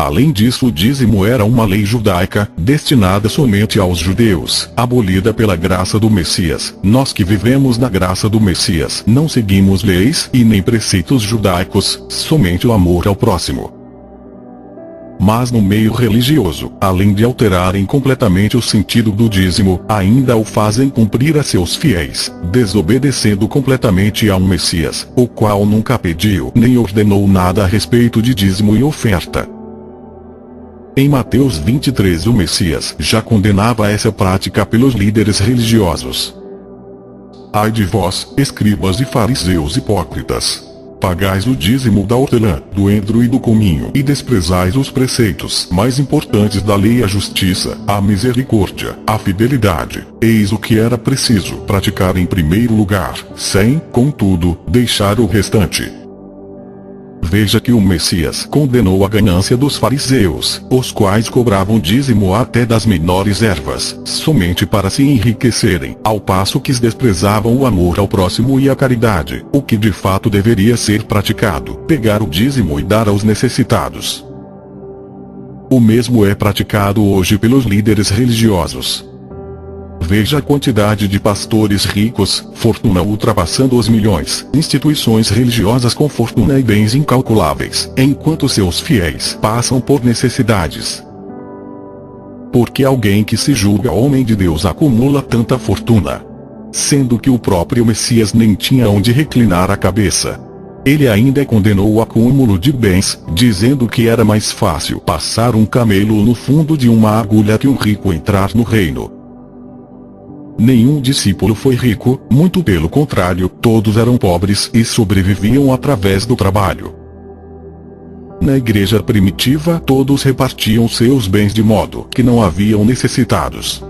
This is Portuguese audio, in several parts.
Além disso, o dízimo era uma lei judaica, destinada somente aos judeus, abolida pela graça do Messias. Nós que vivemos na graça do Messias não seguimos leis e nem preceitos judaicos, somente o amor ao próximo. Mas no meio religioso, além de alterarem completamente o sentido do dízimo, ainda o fazem cumprir a seus fiéis, desobedecendo completamente ao Messias, o qual nunca pediu nem ordenou nada a respeito de dízimo e oferta. Em Mateus 23, o Messias já condenava essa prática pelos líderes religiosos. Ai de vós, escribas e fariseus hipócritas! Pagais o dízimo da hortelã, do endro e do cominho, e desprezais os preceitos mais importantes da lei: a justiça, a misericórdia, a fidelidade. Eis o que era preciso praticar em primeiro lugar, sem, contudo, deixar o restante. Veja que o Messias condenou a ganância dos fariseus, os quais cobravam dízimo até das menores ervas, somente para se enriquecerem, ao passo que desprezavam o amor ao próximo e a caridade, o que de fato deveria ser praticado: pegar o dízimo e dar aos necessitados. O mesmo é praticado hoje pelos líderes religiosos. Veja a quantidade de pastores ricos, fortuna ultrapassando os milhões, instituições religiosas com fortuna e bens incalculáveis, enquanto seus fiéis passam por necessidades. Porque alguém que se julga homem de Deus acumula tanta fortuna? Sendo que o próprio Messias nem tinha onde reclinar a cabeça. Ele ainda condenou o acúmulo de bens, dizendo que era mais fácil passar um camelo no fundo de uma agulha que um rico entrar no reino. Nenhum discípulo foi rico, muito pelo contrário, todos eram pobres e sobreviviam através do trabalho. Na igreja primitiva, todos repartiam seus bens de modo que não haviam necessitados.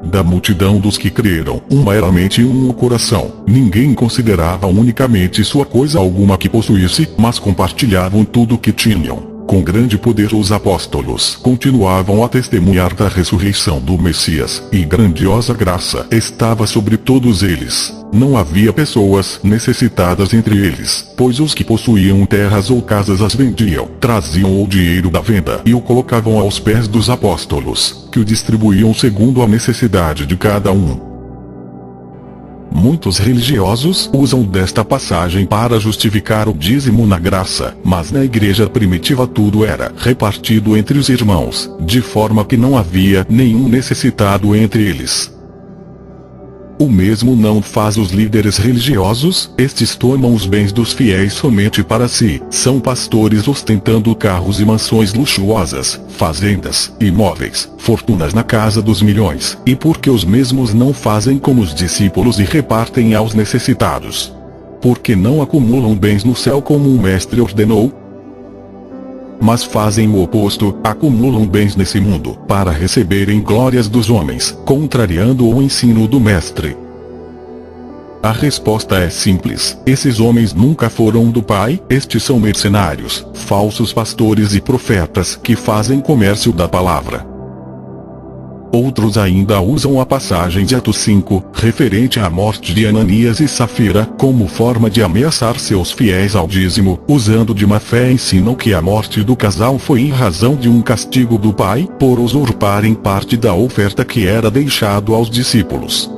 Da multidão dos que creram, meramente um coração, ninguém considerava unicamente sua coisa alguma que possuísse, mas compartilhavam tudo o que tinham. Com grande poder os apóstolos continuavam a testemunhar da ressurreição do Messias, e grandiosa graça estava sobre todos eles. Não havia pessoas necessitadas entre eles, pois os que possuíam terras ou casas as vendiam, traziam o dinheiro da venda e o colocavam aos pés dos apóstolos, que o distribuíam segundo a necessidade de cada um. Muitos religiosos usam desta passagem para justificar o dízimo na graça, mas na igreja primitiva tudo era repartido entre os irmãos, de forma que não havia nenhum necessitado entre eles. O mesmo não faz os líderes religiosos. Estes tomam os bens dos fiéis somente para si, são pastores ostentando carros e mansões luxuosas, fazendas, imóveis, fortunas na casa dos milhões, e porque os mesmos não fazem como os discípulos e repartem aos necessitados? Porque não acumulam bens no céu como o Mestre ordenou? Mas fazem o oposto, acumulam bens nesse mundo, para receberem glórias dos homens, contrariando o ensino do Mestre. A resposta é simples: esses homens nunca foram do Pai. Estes são mercenários, falsos pastores e profetas que fazem comércio da palavra. Outros ainda usam a passagem de Atos 5, referente à morte de Ananias e Safira, como forma de ameaçar seus fiéis ao dízimo, usando de má fé ensinam que a morte do casal foi em razão de um castigo do Pai, por usurparem parte da oferta que era deixado aos discípulos.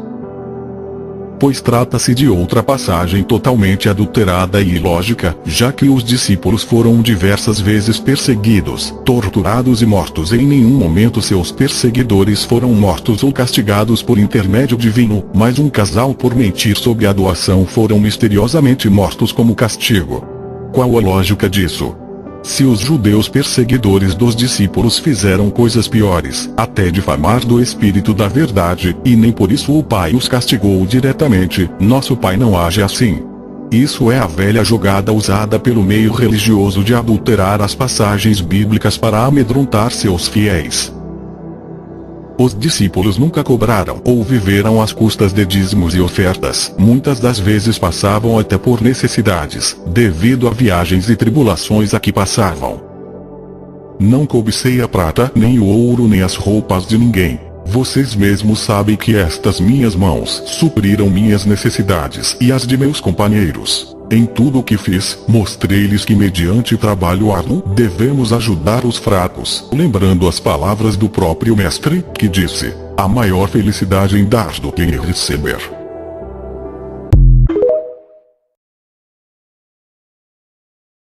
Pois trata-se de outra passagem totalmente adulterada e ilógica, já que os discípulos foram diversas vezes perseguidos, torturados e mortos. Em nenhum momento seus perseguidores foram mortos ou castigados por intermédio divino, mas um casal por mentir sobre a doação foram misteriosamente mortos como castigo. Qual a lógica disso? Se os judeus perseguidores dos discípulos fizeram coisas piores, até difamar do Espírito da Verdade, e nem por isso o Pai os castigou diretamente, nosso Pai não age assim. Isso é a velha jogada usada pelo meio religioso de adulterar as passagens bíblicas para amedrontar seus fiéis. Os discípulos nunca cobraram ou viveram às custas de dízimos e ofertas. Muitas das vezes passavam até por necessidades, devido a viagens e tribulações a que passavam. Não cobicei a prata, nem o ouro, nem as roupas de ninguém. Vocês mesmos sabem que estas minhas mãos supriram minhas necessidades e as de meus companheiros. Em tudo o que fiz, mostrei-lhes que mediante trabalho árduo, devemos ajudar os fracos, lembrando as palavras do próprio mestre, que disse: a maior felicidade em dar do que em receber.